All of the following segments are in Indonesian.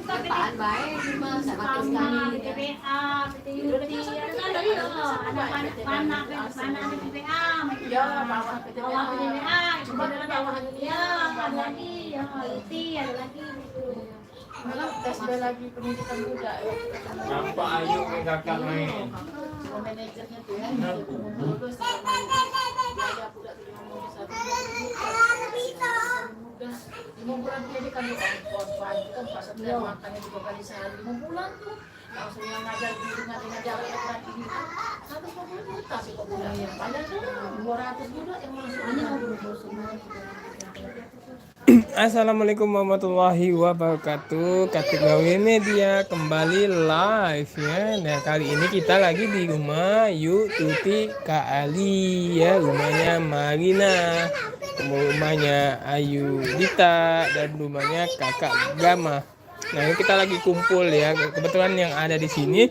Apaan baik cuma sama sekali PPA, PTUT, ada lagi anak PPA, ya bawah PPA, coba ada bawahan dia, ada lagi yang IT, ada lagi gitu. malah tes lagi pendidikan muda ya. Nampak Ayu ke kakak main. Sama manajernya tuh ya, dulu sama biaya pula tuh ngomong di satu muda 5 bulan pendidikan tuh kan pagi kan pas setiap makannya 2 kali sehari 5 bulan tuh langsung yang ngajar diri ngajar lagi ini 150 juta sih kok bulan yang banyak tuh 200 juta yang masuk Assalamualaikum warahmatullahi wabarakatuh. Kategori media kembali live ya. Nah kali ini kita lagi di rumah Yu Tuti Kak Ali ya, rumahnya Marina, rumahnya Ayu Dita dan rumahnya Kakak Gama. Nah ini kita lagi kumpul ya. Kebetulan yang ada di sini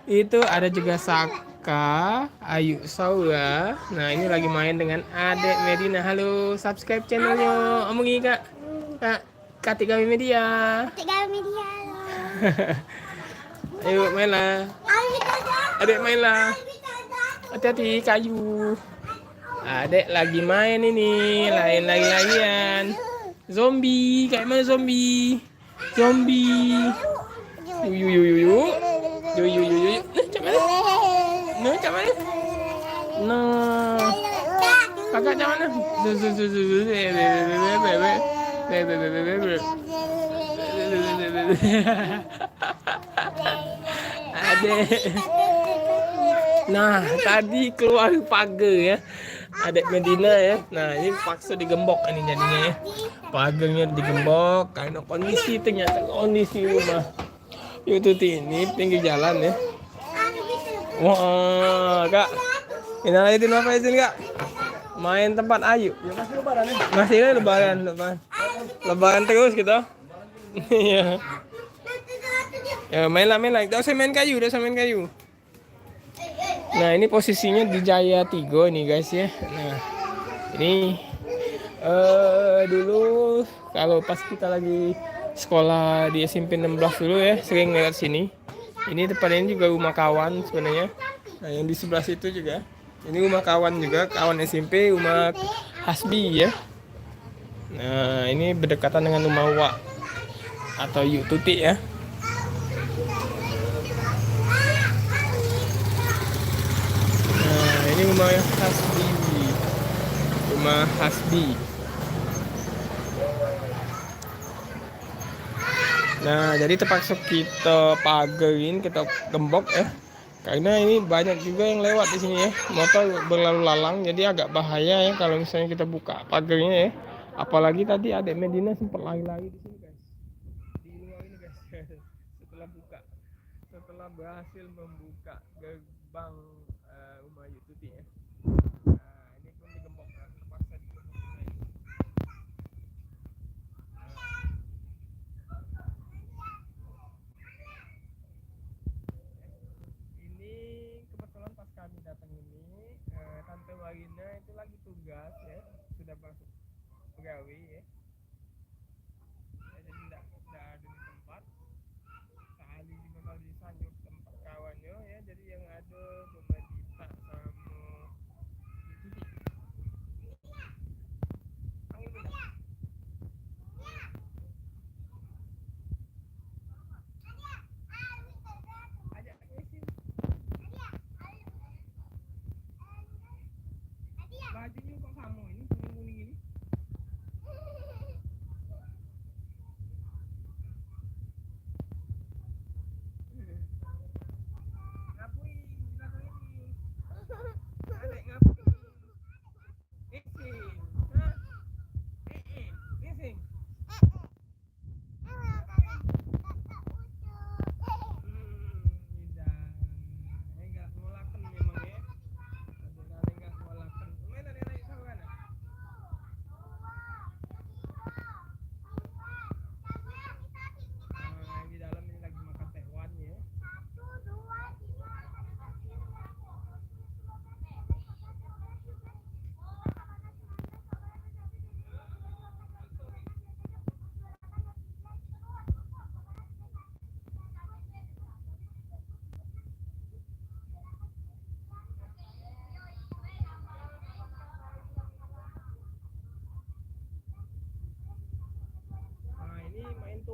itu ada juga Saka, Ayu Saura. Nah ini lagi main dengan Adek Medina. Halo, subscribe channelnya. Omongi kak, Katika Media. Katika Media. Ayo mainlah. Adek mainlah. Hati-hati kayu. Adek lagi main ini, lain-lain. Zombie, kayak mana zombie? Zombie. Yuk. Cak mana? Cak mana? Kakak cak mana? Adek. Nah, tadi keluar pagar ya. Adek Medina ya. Nah, ini paksa digembok ini jadinya ya. Pagarnya digembok karena ternyata kondisi rumah itu ini pinggir jalan ya. Wah, Kak. Ini lagi apa izin, Kak? Main tempat Ayu. Ya masih lebaran ya? Masih kan lebaran. Lebaran terus gitu. Iya. Ya, mainlah. Udah saya main kayu. Nah, ini posisinya di Jaya Tigo nih, guys ya. Nah, ini dulu kalau pas kita lagi sekolah di SMP 16 dulu ya, sering lewat sini. Ini depannya juga rumah kawan sebenarnya. Nah, yang di sebelah situ juga. Ini rumah kawan juga, kawan SMP, rumah Hasbi ya. Nah, ini berdekatan dengan rumah Wak atau Yu Tuti ya. Nah, ini rumah Hasbi. Rumah Hasbi. Nah, jadi terpaksa kita pagerin, kita gembok ya. Karena ini banyak juga yang lewat di sini ya. Motor berlalu lalang, jadi agak bahaya ya kalau misalnya kita buka pagernya ya. Apalagi tadi Adek Medina sempat lari-lari di sini, guys. Di luar ini, guys. Setelah berhasil membuka gerbang rumah Yu Tuti ya. Nah, ini pun digembok, terpaksa digembok. Kebetulan pas kami datang ini Tante Marina itu lagi tugas ya, sudah masuk pegawai ya. Jadi tidak ada di tempat, sekali juga kali disanjung tempat kawannya ya. Jadi yang ada cuma Dita sama Tuti. Angin tidak? Ajak ngesin. Bajunya kok sama ini, kuning-kuning ini.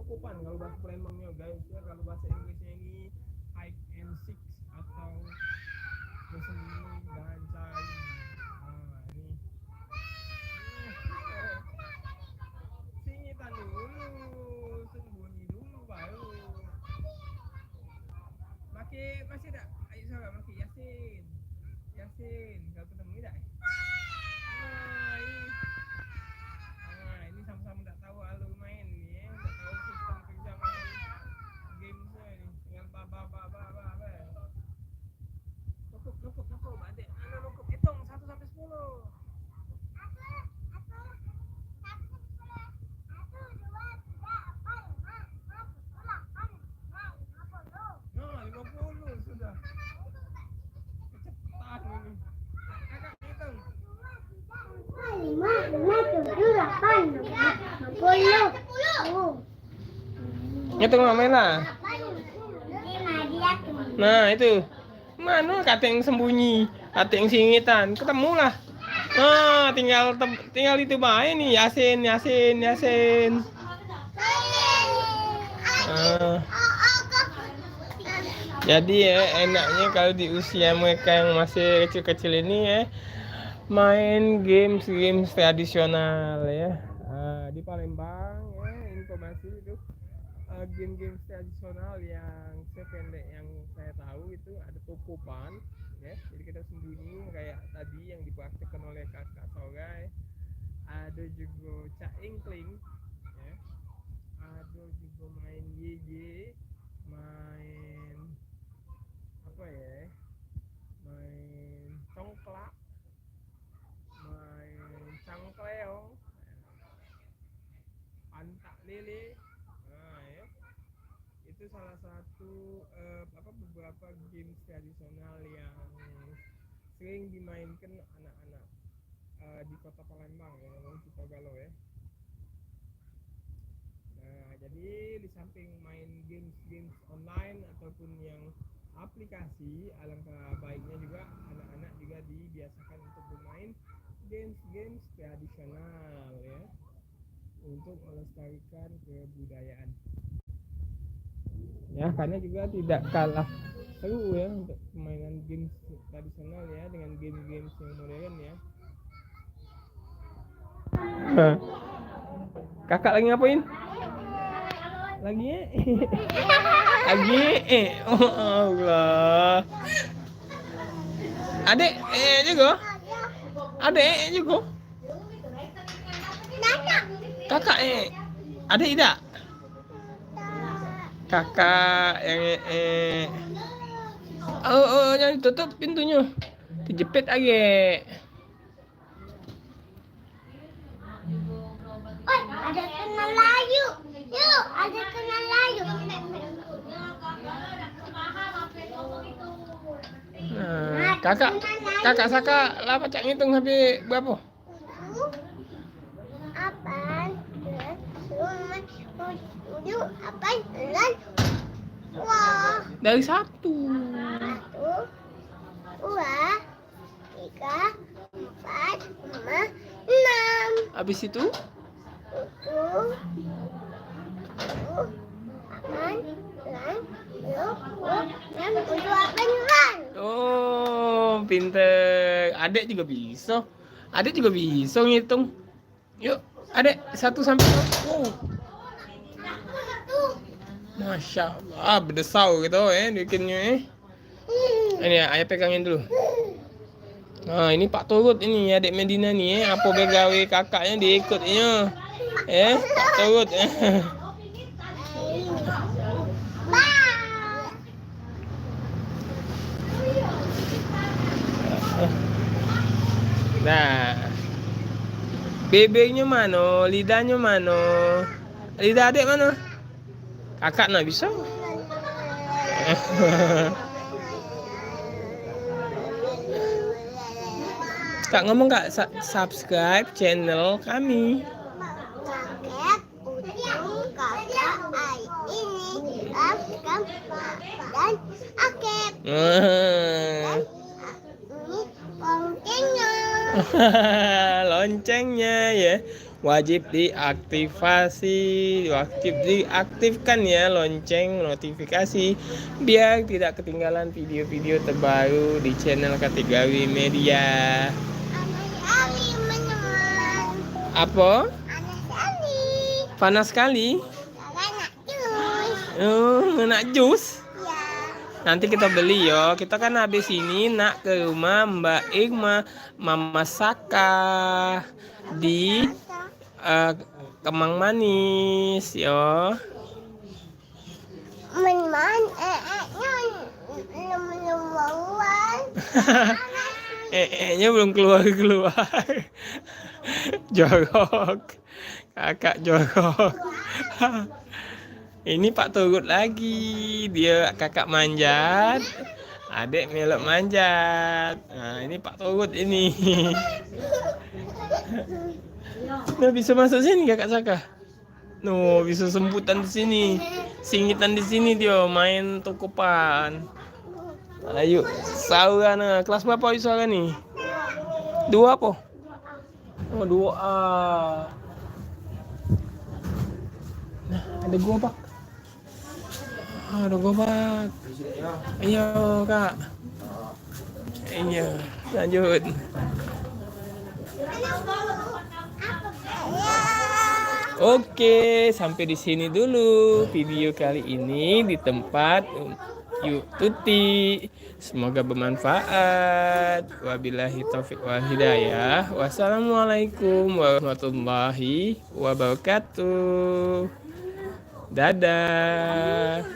tukupan kalau bahasa Palembangnya guys ya. Kalau bahasa Inggrisnya ini hide and seek atau bersembunyi dan cari. Nah ini singitan dulu, sembunyi dulu baru. Masih tak? Ayo sahabat maki Yasin. Kalau ketemu tidak? Ini sama-sama tak tahu alur main ni tak tahu sistem kerja main gamesnya ni. Tinggal ba. Nokop. Adik, nokop hitung 1 sampai 10. Nah, 50 sudah. Kecepatan ini. Kakak hitung. 5, 7, 8, 9, 10. Hitung main lah. Nah itu. Mana kata yang sembunyi, kata yang singitan, ketemulah. Nah tinggal itu bae nih Yasin. Jadi ya enaknya kalau di usia mereka yang masih kecil-kecil ini ya main games tradisional ya. Di Palembang ya informasi itu game tradisional yang sependek yang saya tahu itu ada tukupan ya. Jadi kita sembunyi kayak tadi yang dipraktikkan oleh kakak Sogai. Ada juga cak ingkling ya. Ada juga main YY, main apa ya, main congklak, main cangkleong, pantak lele. Nah ya, itu salah satu beberapa games tradisional yang sering dimainkan anak-anak di kota Palembang ya, di Togalo ya. Nah jadi di samping main games online ataupun yang aplikasi, alangkah baiknya juga anak-anak juga dibiasakan untuk bermain games tradisional ya, untuk melestarikan kebudayaan ya, karena juga tidak kalah seru ya untuk permainan games tradisional ya dengan games yang modern ya. Kakak lagi ngapain? Lagi oh Allah. Adek juga. Kakak adek tidak? Kakak yang jangan ditutup pintunya, dijepit lagi. Ada kenal layu. Yuk, ada kenal layu. Nah, kakak Saka lah pacak ngitung sampai berapa? 8, 9, 10, 8, 9. Wah. Dari 1. 1, 2, 3, 4, 5, 6. Habis itu? 7, 8, 9, 10, 11. Oh, pinter. Adek juga bisa ngitung. Yuk, adek 1 sampai 10. Masya Allah, berdesau gitu bikinnya Ini ya, ayah pegangin dulu. Nah, ini Pak Turut ini adik Medina nih apa begawe kakaknya diikutnya. Pak Turut. Nah, bebeknya mana? Lidahnya mana? Lidah adik mana? Kakak nak bisa? Kak ngomong kak, subscribe channel kami. Kakek, ujung, kakak, ini, kakak, dan akep. Ini loncengnya. Loncengnya ya. wajib diaktifkan ya lonceng notifikasi biar tidak ketinggalan video-video terbaru di channel Katigawi Media. Apa? Panas sekali. Nak jus. Nanti kita beli yo. Kita kan habis ini nak ke rumah Mbak Irma, Mama Saka di Kemang Manis yo. Nya belum keluar. Jorok. Kakak jorok. Ini Pak Turut lagi. Dia kakak manjat. Adik melok manjat. Nah, ini Pak Turut ini. Nah, bisa masuk sini kakak Saka. No, bisa semputan di sini. Singitan di sini dia main tokopan. Ayo, saurana. Kelas berapa suara nih? 2 apa? Oh, 2A. Nah, ada gobak. Ada gobak. Ayo, Kak. Iya, lanjut. Oke, sampai di sini dulu video kali ini di tempat Yuk Tuti. Semoga bermanfaat. Wabillahi taufiq wal hidayah. Wassalamualaikum warahmatullahi wabarakatuh. Dadah.